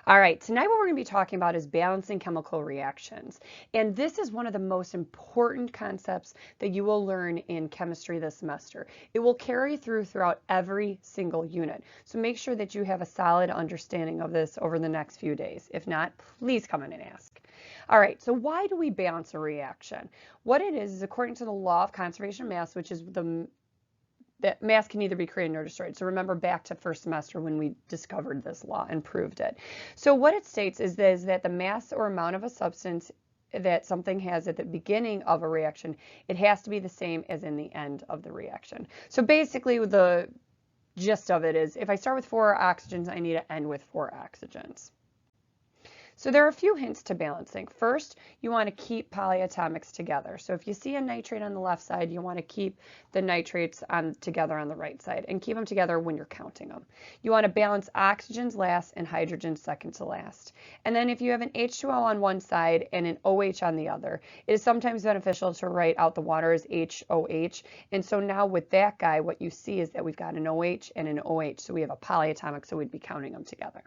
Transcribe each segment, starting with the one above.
All right, tonight what we're going to be talking about is balancing chemical reactions. And this is one of the most important concepts that you will learn in chemistry this semester. It will carry throughout every single unit. So make sure that you have a solid understanding of this over the next few days. If not, please come in and ask. All right, so why do we balance a reaction? What it is according to the law of conservation of mass, which is that mass can neither be created nor destroyed. So remember back to first semester when we discovered this law and proved it. So what it states is that the mass or amount of a substance that something has at the beginning of a reaction, it has to be the same as in the end of the reaction. So basically the gist of it is if I start with 4 oxygens, I need to end with 4 oxygens. So there are a few hints to balancing. First, you want to keep polyatomics together. So if you see a nitrate on the left side, you want to keep the nitrates together on the right side and keep them together when you're counting them. You want to balance oxygens last and hydrogens second to last. And then if you have an H2O on one side and an OH on the other, it is sometimes beneficial to write out the water as HOH. And so now with that guy, what you see is that we've got an OH and an OH. So we have a polyatomic, so we'd be counting them together.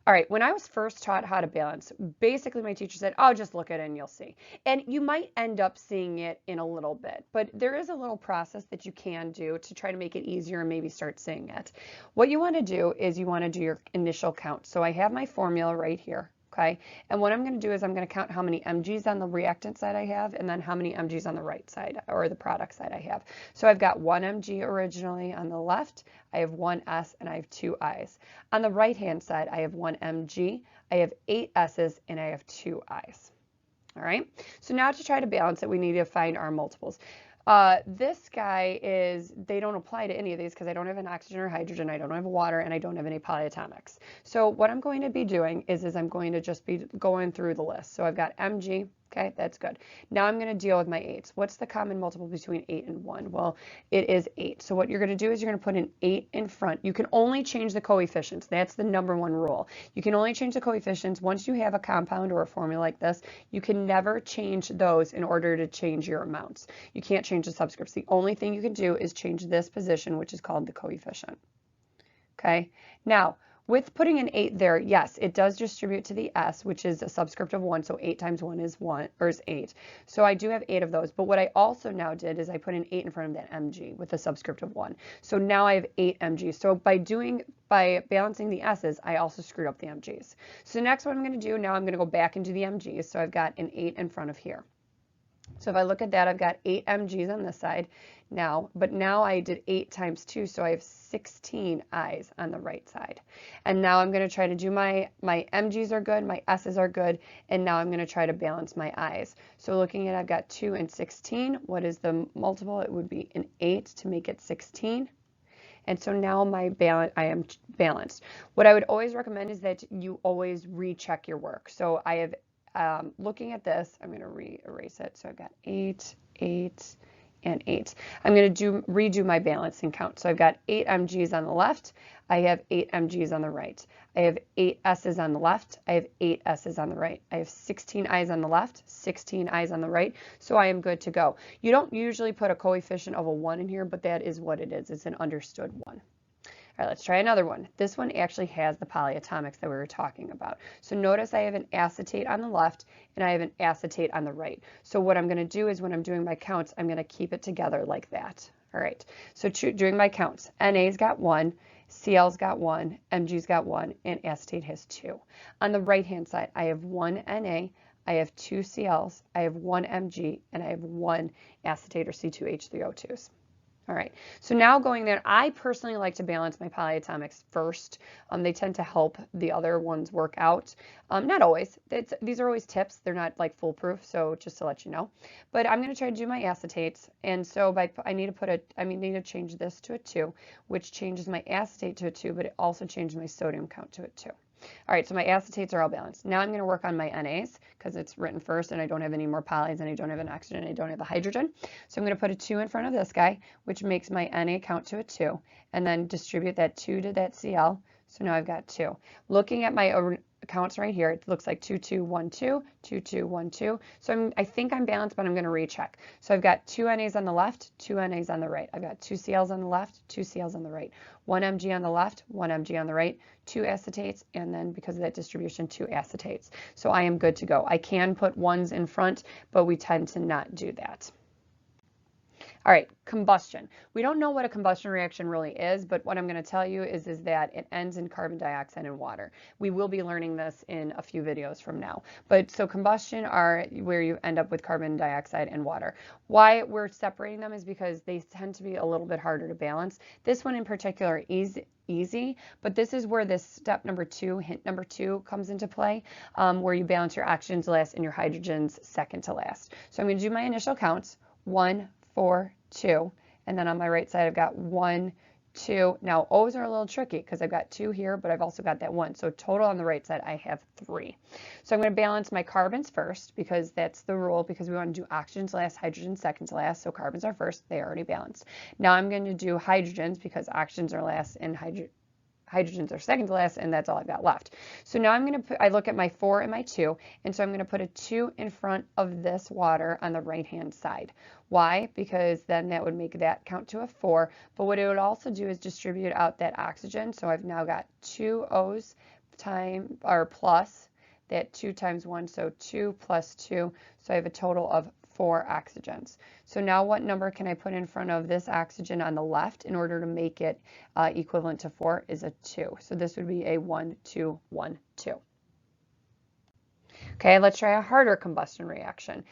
All right, when I was first taught how to balance, basically my teacher said, oh, just look at it and you'll see. And you might end up seeing it in a little bit, but there is a little process that you can do to try to make it easier and maybe start seeing it. What you want to do is you want to do your initial count. So I have my formula right here. Okay, and what I'm going to do is I'm going to count how many mg's on the reactant side I have and then how many mg's on the right side or the product side I have. So I've got 1 mg originally on the left, I have 1 S and I have 2 I's. On the right hand side I have 1 mg, I have 8 S's and I have 2 I's. All right, so now to try to balance it we need to find our multiples. This guy they don't apply to any of these because I don't have an oxygen or hydrogen, I don't have water, and I don't have any polyatomics. So what I'm going to be doing is I'm going to just be going through the list. So I've got mg, okay, that's good. Now I'm going to deal with my 8s. What's the common multiple between 8 and 1? Well, it is 8. So what you're going to do is you're going to put an 8 in front. You can only change the coefficients. That's the number one rule. You can only change the coefficients once you have a compound or a formula like this. You can never change those in order to change your amounts. You can't change the subscripts. The only thing you can do is change this position, which is called the coefficient. Okay, now with putting an 8 there, yes, it does distribute to the S, which is a subscript of 1, so 8 times 1 is 1, or is 8. So I do have 8 of those, but what I also now did is I put an 8 in front of that mg with a subscript of 1. So now I have 8 mg. So by balancing the S's, I also screwed up the mg's. So next what I'm going to do, now I'm going to go back into the mg's, so I've got an 8 in front of here. So if I look at that, I've got 8 mg's on this side now, but now I did 8 times 2, so I have 16 I's on the right side. And now I'm going to try to do my mg's are good, my S's are good, and now I'm going to try to balance my I's. So looking at I've got 2 and 16. What is the multiple? It would be an 8 to make it 16. And so now I am balanced. What I would always recommend is that you always recheck your work. So I have looking at this, I'm going to erase it. So I've got 8, 8, and 8. I'm going to redo my balancing count. So I've got 8 mg's on the left. I have 8 mg's on the right. I have 8 S's on the left. I have 8 S's on the right. I have 16 I's on the left, 16 I's on the right. So I am good to go. You don't usually put a coefficient of a 1 in here, but that is what it is. It's an understood 1. All right, let's try another one. This one actually has the polyatomics that we were talking about. So notice I have an acetate on the left and I have an acetate on the right. So what I'm going to do is when I'm doing my counts, I'm going to keep it together like that. All right, so doing my counts, Na's got 1, Cl's got 1, Mg's got 1, and acetate has 2. On the right-hand side, I have 1 Na, I have 2 Cl's, I have 1 Mg, and I have 1 acetate or C2H3O2s. All right, so now going there, I personally like to balance my polyatomics first. They tend to help the other ones work out. Not always. These are always tips. They're not like foolproof, so just to let you know. But I'm going to try to do my acetates, and so I need to change this to a 2, which changes my acetate to a 2, but it also changes my sodium count to a 2. All right, so my acetates are all balanced. Now I'm going to work on my NAs because it's written first and I don't have any more polys and I don't have an oxygen and I don't have a hydrogen. So I'm going to put a 2 in front of this guy, which makes my Na count to a 2, and then distribute that 2 to that Cl. So now I've got 2. Looking at my counts right here, it looks like 2, 2, 1, 2, 2, 2, 1, 2. So I think I'm balanced, but I'm going to recheck. So I've got 2 NAs on the left, 2 NAs on the right. I've got 2 Cls on the left, 2 Cls on the right. 1 Mg on the left, 1 Mg on the right, 2 acetates, and then because of that distribution, 2 acetates. So I am good to go. I can put 1s in front, but we tend to not do that. All right, combustion. We don't know what a combustion reaction really is, but what I'm going to tell you is that it ends in carbon dioxide and water. We will be learning this in a few videos from now. But so combustion are where you end up with carbon dioxide and water. Why we're separating them is because they tend to be a little bit harder to balance. This one in particular is easy, but this is where this step number 2, hint number 2 comes into play, where you balance your oxygens last and your hydrogens second to last. So I'm going to do my initial counts, 1, 4, 2, and then on my right side I've got 1, 2. Now O's are a little tricky because I've got 2 here, but I've also got that 1. So total on the right side I have 3. So I'm going to balance my carbons first because that's the rule, because we want to do oxygens last, hydrogens second to last. So carbons are first, they are already balanced. Now I'm going to do hydrogens because oxygens are last and hydrogens are second to last, and that's all I've got left. So now I'm going to I look at my 4 and my 2, and so I'm going to put a 2 in front of this water on the right-hand side. Why? Because then that would make that count to a 4, but what it would also do is distribute out that oxygen. So I've now got 2 O's plus that 2 times 1, so 2 plus 2, so I have a total of 4 oxygens. So now what number can I put in front of this oxygen on the left in order to make it equivalent to 4 is a 2. So this would be a 1, 2, 1, 2. Okay, let's try a harder combustion reaction.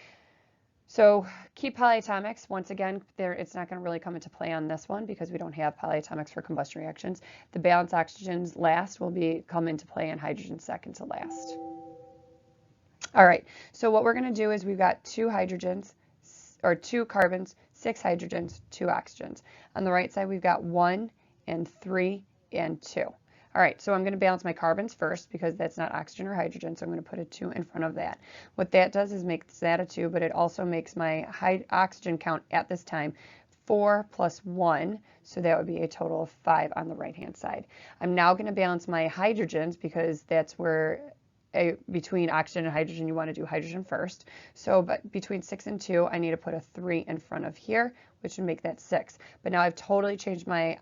So keep polyatomics. Once again, it's not going to really come into play on this one because we don't have polyatomics for combustion reactions. The balanced oxygens last will come into play and hydrogen second to last. All right, so what we're going to do is we've got 2 hydrogens, or 2 carbons, 6 hydrogens, 2 oxygens. On the right side, we've got 1 and 3 and 2. All right, so I'm going to balance my carbons first because that's not oxygen or hydrogen, so I'm going to put a 2 in front of that. What that does is makes that a 2, but it also makes my oxygen count at this time 4 plus 1, so that would be a total of 5 on the right-hand side. I'm now going to balance my hydrogens because that's where between oxygen and hydrogen, you want to do hydrogen first. So but between 6 and 2, I need to put a 3 in front of here, which would make that 6. But now I've totally changed my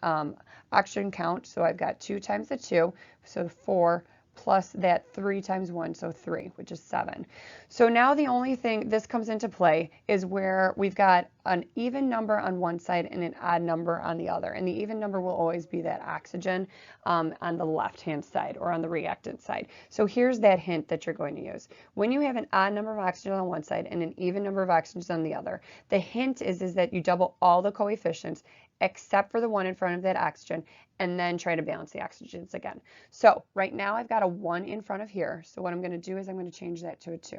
oxygen count. So I've got 2 times the 2, so 4, plus that 3 times 1, so 3, which is 7. So now the only thing this comes into play is where we've got an even number on one side and an odd number on the other. And the even number will always be that oxygen on the left-hand side or on the reactant side. So here's that hint that you're going to use. When you have an odd number of oxygen on one side and an even number of oxygens on the other, the hint is that you double all the coefficients except for the one in front of that oxygen, and then try to balance the oxygens again. So right now I've got a 1 in front of here. So what I'm going to do is I'm going to change that to a 2.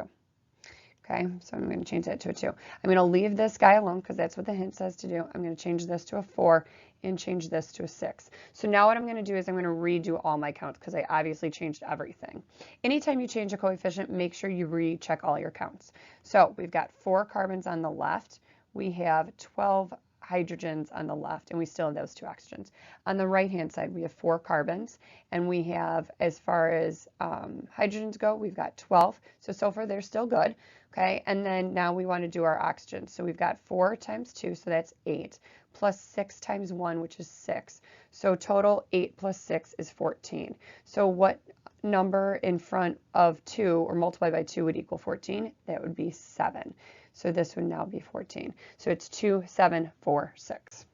Okay, so I'm going to change that to a 2. I'm going to leave this guy alone because that's what the hint says to do. I'm going to change this to a 4 and change this to a 6. So now what I'm going to do is I'm going to redo all my counts because I obviously changed everything. Anytime you change a coefficient, make sure you recheck all your counts. So we've got 4 carbons on the left. We have 12 hydrogens on the left, and we still have those 2 oxygens. On the right-hand side, we have 4 carbons, and we have, as far as hydrogens go, we've got 12. So far, they're still good. Okay, and then now we want to do our oxygens. So we've got 4 times 2, so that's 8, plus 6 times 1, which is 6. So total 8 plus 6 is 14. So what number in front of 2 or multiplied by 2 would equal 14? That would be 7. So this would now be 14. So it's 2, 7, 4, 6.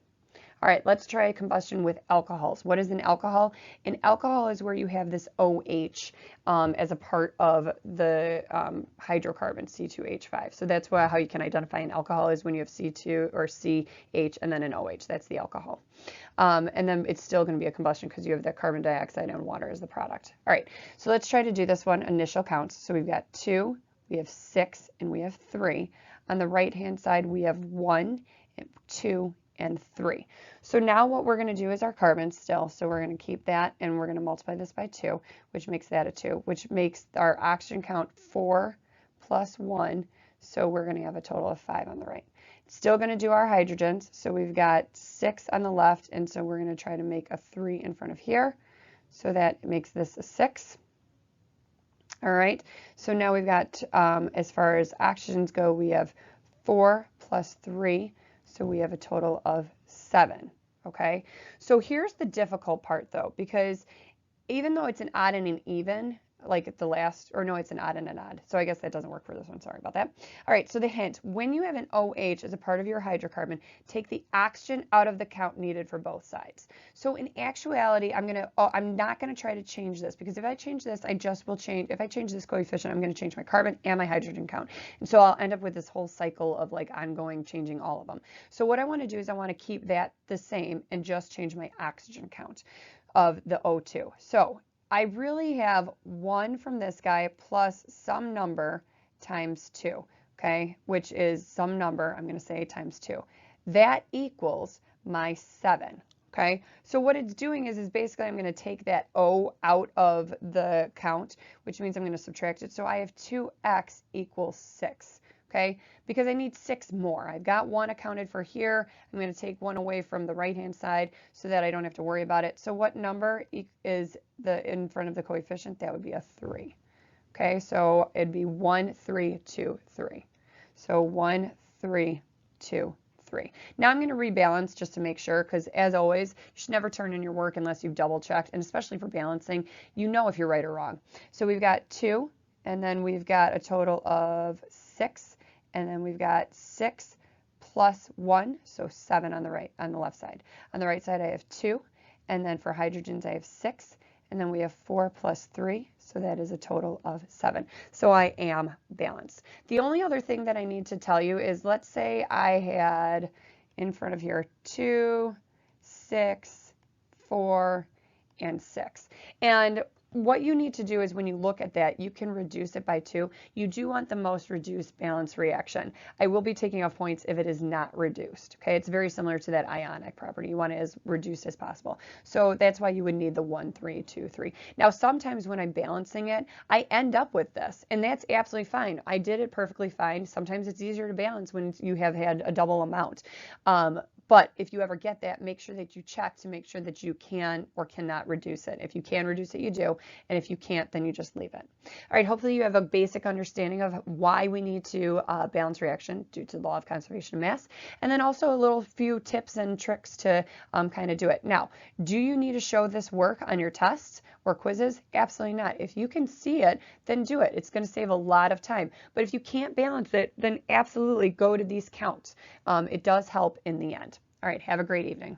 All right, let's try combustion with alcohols. What is an alcohol? An alcohol is where you have this OH as a part of the hydrocarbon, C2H5. So that's how you can identify an alcohol is when you have C2 or CH and then an OH. That's the alcohol. And then it's still going to be a combustion because you have the carbon dioxide and water as the product. All right, so let's try to do this one, initial counts. So we've got 2, we have 6, and we have 3. On the right-hand side, we have 1, 2, and 3. So now what we're going to do is our carbons still. So we're going to keep that, and we're going to multiply this by 2, which makes that a 2, which makes our oxygen count 4 plus 1. So we're going to have a total of 5 on the right. Still going to do our hydrogens. So we've got 6 on the left, and so we're going to try to make a 3 in front of here. So that makes this a 6. All right, so now we've got, as far as oxygens go, we have 4 plus 3, so we have a total of 7. Okay, so here's the difficult part though, because even though it's an odd and an even, like at the last, or no, it's an odd and an odd. So I guess that doesn't work for this one. Sorry about that. All right, so the hint, when you have an OH as a part of your hydrocarbon, take the oxygen out of the count needed for both sides. So in actuality, I'm not gonna try to change this, because if I change this, I just will change, if I change this coefficient, I'm gonna change my carbon and my hydrogen count. And so I'll end up with this whole cycle of like ongoing changing all of them. So what I wanna do is I wanna keep that the same and just change my oxygen count of the O2. So I really have 1 from this guy plus some number times 2, okay, which is some number, I'm going to say times 2. That equals my 7, okay? So what it's doing is basically I'm going to take that O out of the count, which means I'm going to subtract it. So I have 2x equals 6. Okay, because I need 6 more. I've got 1 accounted for here. I'm going to take 1 away from the right-hand side so that I don't have to worry about it. So what number is in front of the coefficient? That would be a 3. Okay, so it'd be 1, 3, 2, 3. So 1, 3, 2, 3. Now I'm going to rebalance just to make sure, because as always, you should never turn in your work unless you've double checked, and especially for balancing, you know if you're right or wrong. So we've got 2, and then we've got a total of 6. And then we've got 6 plus 1, so 7 on the left side. On the right side, I have 2, and then for hydrogens, I have 6, and then we have 4 plus 3, so that is a total of 7. So I am balanced. The only other thing that I need to tell you is, let's say I had in front of here 2, 6, 4, and 6. And what you need to do is when you look at that, you can reduce it by 2. You do want the most reduced balance reaction. I will be taking off points if it is not reduced. Okay, it's very similar to that ionic property. You want it as reduced as possible. So that's why you would need the 1, 3, 2, 3. Now sometimes when I'm balancing it, I end up with this, and that's absolutely fine. I did it perfectly fine. Sometimes it's easier to balance when you have had a double amount. But if you ever get that, make sure that you check to make sure that you can or cannot reduce it. If you can reduce it, you do. And if you can't, then you just leave it. All right, hopefully you have a basic understanding of why we need to balance reaction due to the law of conservation of mass. And then also a little few tips and tricks to kind of do it. Now, do you need to show this work on your tests or quizzes? Absolutely not. If you can see it, then do it. It's going to save a lot of time. But if you can't balance it, then absolutely go to these counts. It does help in the end. All right, have a great evening.